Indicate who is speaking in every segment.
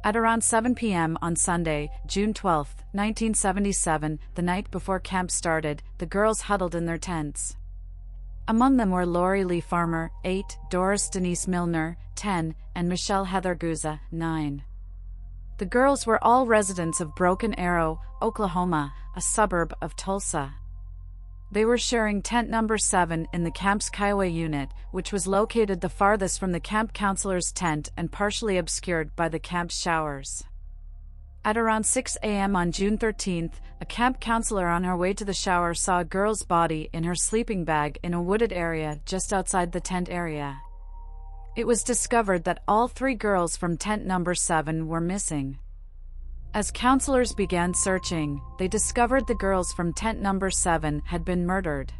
Speaker 1: At around 7 p.m. on Sunday, June 12, 1977, the night before camp started, the girls huddled in their tents. Among them were Lori Lee Farmer, 8, Doris Denise Milner, 10, and Michelle Heather Guza, 9. The girls were all residents of Broken Arrow, Oklahoma, a suburb of Tulsa. They were sharing tent number 7 in the camp's Kiowa unit, which was located the farthest from the camp counselor's tent and partially obscured by the camp's showers. At around 6 a.m. on June 13, a camp counselor on her way to the shower saw a girl's body in her sleeping bag in a wooded area just outside the tent area. It was discovered that all 3 girls from tent number 7 were missing. As counselors began searching, they discovered the girls from tent number 7 had been murdered.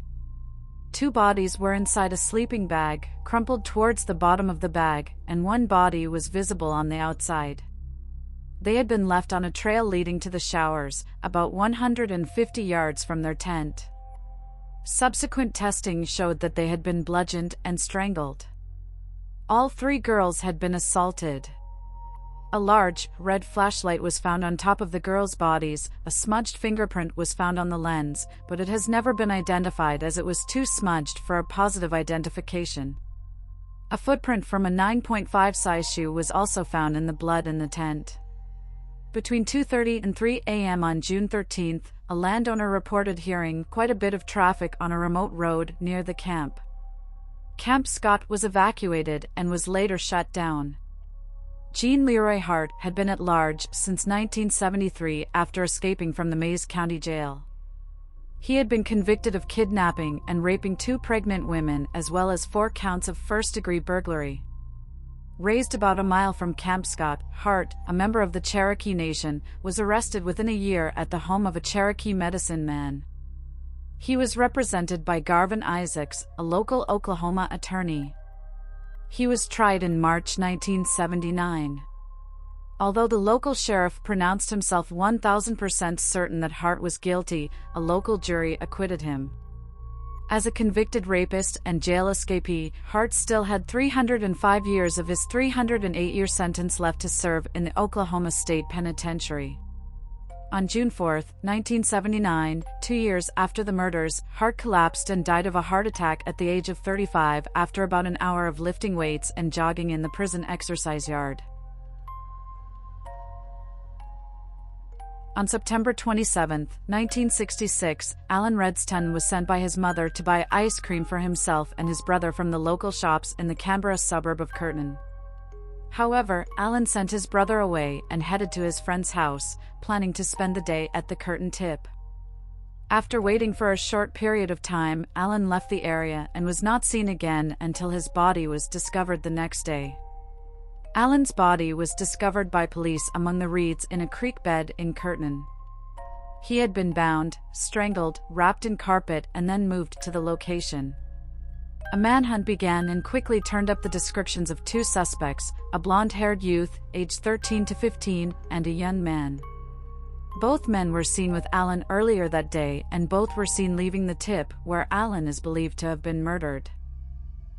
Speaker 1: 2 bodies were inside a sleeping bag, crumpled towards the bottom of the bag, and 1 body was visible on the outside. They had been left on a trail leading to the showers, about 150 yards from their tent. Subsequent testing showed that they had been bludgeoned and strangled. All 3 girls had been assaulted. A large, red flashlight was found on top of the girls' bodies. A smudged fingerprint was found on the lens, but it has never been identified as it was too smudged for a positive identification. A footprint from a 9.5 size shoe was also found in the blood in the tent. Between 2:30 and 3 a.m. on June 13, a landowner reported hearing quite a bit of traffic on a remote road near the camp. Camp Scott was evacuated and was later shut down. Gene Leroy Hart had been at large since 1973 after escaping from the Mayes County Jail. He had been convicted of kidnapping and raping 2 pregnant women as well as 4 counts of first-degree burglary. Raised about a mile from Camp Scott, Hart, a member of the Cherokee Nation, was arrested within a year at the home of a Cherokee medicine man. He was represented by Garvin Isaacs, a local Oklahoma attorney. He was tried in March 1979. Although the local sheriff pronounced himself 1,000% certain that Hart was guilty, a local jury acquitted him. As a convicted rapist and jail escapee, Hart still had 305 years of his 308-year sentence left to serve in the Oklahoma State Penitentiary. On June 4, 1979, 2 years after the murders, Hart collapsed and died of a heart attack at the age of 35 after about an hour of lifting weights and jogging in the prison exercise yard. On September 27, 1966, Alan Redston was sent by his mother to buy ice cream for himself and his brother from the local shops in the Canberra suburb of Curtin. However, Alan sent his brother away and headed to his friend's house, planning to spend the day at the Curtin Tip. After waiting for a short period of time, Alan left the area and was not seen again until his body was discovered the next day. Alan's body was discovered by police among the reeds in a creek bed in Curtin. He had been bound, strangled, wrapped in carpet, and then moved to the location. A manhunt began and quickly turned up the descriptions of 2 suspects, a blonde-haired youth, aged 13 to 15, and a young man. Both men were seen with Alan earlier that day, and both were seen leaving the tip, where Alan is believed to have been murdered.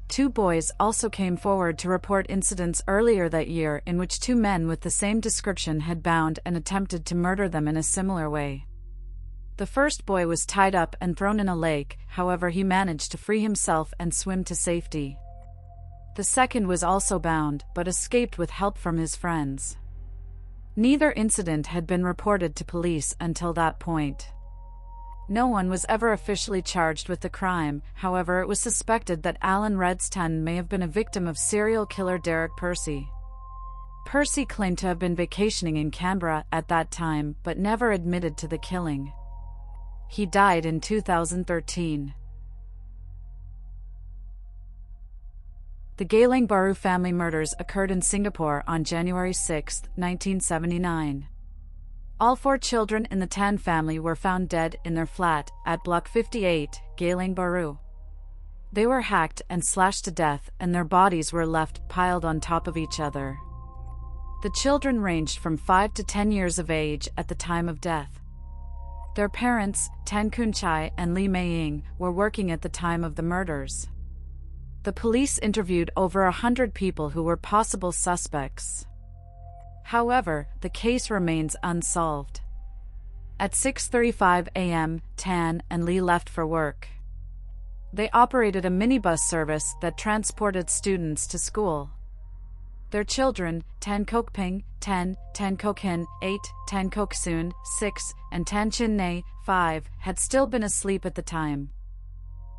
Speaker 1: 2 boys also came forward to report incidents earlier that year in which 2 men with the same description had bound and attempted to murder them in a similar way. The first boy was tied up and thrown in a lake, however he managed to free himself and swim to safety. The second was also bound, but escaped with help from his friends. Neither incident had been reported to police until that point. No one was ever officially charged with the crime, however it was suspected that Alan Redston may have been a victim of serial killer Derek Percy. Percy claimed to have been vacationing in Canberra at that time, but never admitted to the killing. He died in 2013. The Geylang Bahru family murders occurred in Singapore on January 6, 1979. All 4 children in the Tan family were found dead in their flat at Block 58, Geylang Bahru. They were hacked and slashed to death, and their bodies were left piled on top of each other. The children ranged from 5 to 10 years of age at the time of death. Their parents, Tan Kun Chai and Lee Mei Ying, were working at the time of the murders. The police interviewed over 100 people who were possible suspects. However, the case remains unsolved. At 6:35 a.m., Tan and Lee left for work. They operated a minibus service that transported students to school. Their children, Tan Kokping, 10, Tan Kokhin, 8, Tan Koksoon, 6, and Tan Chin-nae, 5, had still been asleep at the time.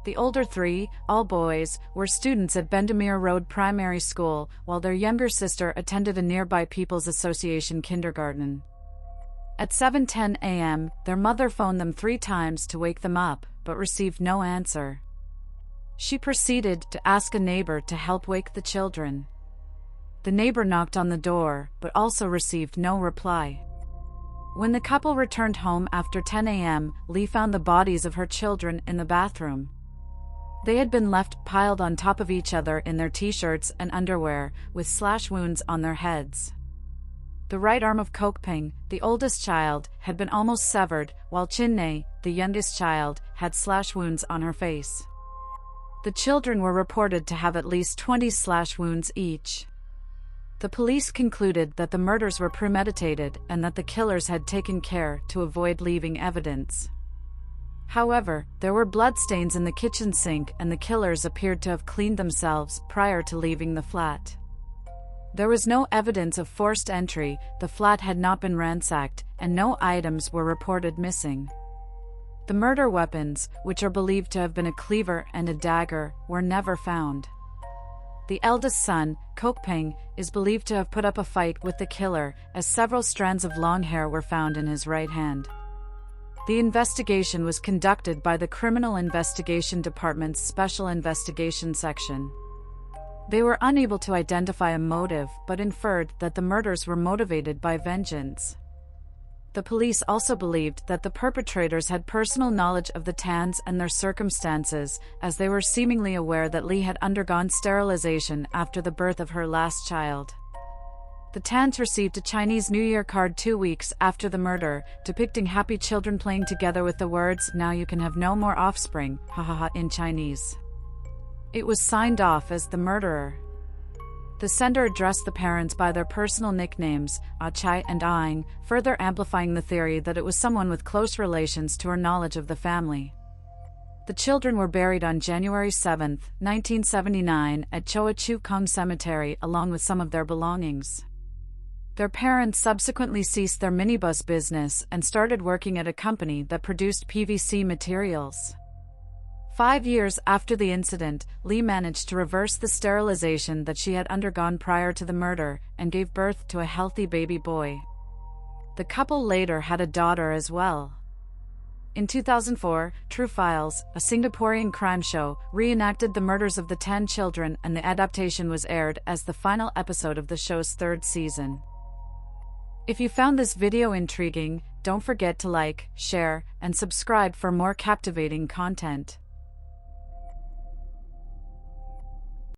Speaker 1: The older three, all boys, were students at Bendemeer Road Primary School, while their younger sister attended a nearby People's Association kindergarten. At 7:10 a.m., their mother phoned them 3 times to wake them up, but received no answer. She proceeded to ask a neighbor to help wake the children. The neighbor knocked on the door, but also received no reply. When the couple returned home after 10 a.m., Lee found the bodies of her children in the bathroom. They had been left piled on top of each other in their t-shirts and underwear, with slash wounds on their heads. The right arm of Kokping, the oldest child, had been almost severed, while Chin-nae, the youngest child, had slash wounds on her face. The children were reported to have at least 20 slash wounds each. The police concluded that the murders were premeditated and that the killers had taken care to avoid leaving evidence. However, there were bloodstains in the kitchen sink and the killers appeared to have cleaned themselves prior to leaving the flat. There was no evidence of forced entry, the flat had not been ransacked, and no items were reported missing. The murder weapons, which are believed to have been a cleaver and a dagger, were never found. The eldest son, Kokping, is believed to have put up a fight with the killer, as several strands of long hair were found in his right hand. The investigation was conducted by the Criminal Investigation Department's Special Investigation Section. They were unable to identify a motive but inferred that the murders were motivated by vengeance. The police also believed that the perpetrators had personal knowledge of the Tans and their circumstances, as they were seemingly aware that Lee had undergone sterilization after the birth of her last child. The Tans received a Chinese New Year card 2 weeks after the murder, depicting happy children playing together with the words, "Now you can have no more offspring," hahaha, in Chinese. It was signed off as the murderer. The sender addressed the parents by their personal nicknames, Chai and Aing, further amplifying the theory that it was someone with close relations to her knowledge of the family. The children were buried on January 7, 1979, at Choa Chu Kang Cemetery along with some of their belongings. Their parents subsequently ceased their minibus business and started working at a company that produced PVC materials. 5 years after the incident, Lee managed to reverse the sterilization that she had undergone prior to the murder and gave birth to a healthy baby boy. The couple later had a daughter as well. In 2004, True Files, a Singaporean crime show, reenacted the murders of the 10 children, and the adaptation was aired as the final episode of the show's 3rd season. If you found this video intriguing, don't forget to like, share, and subscribe for more captivating content.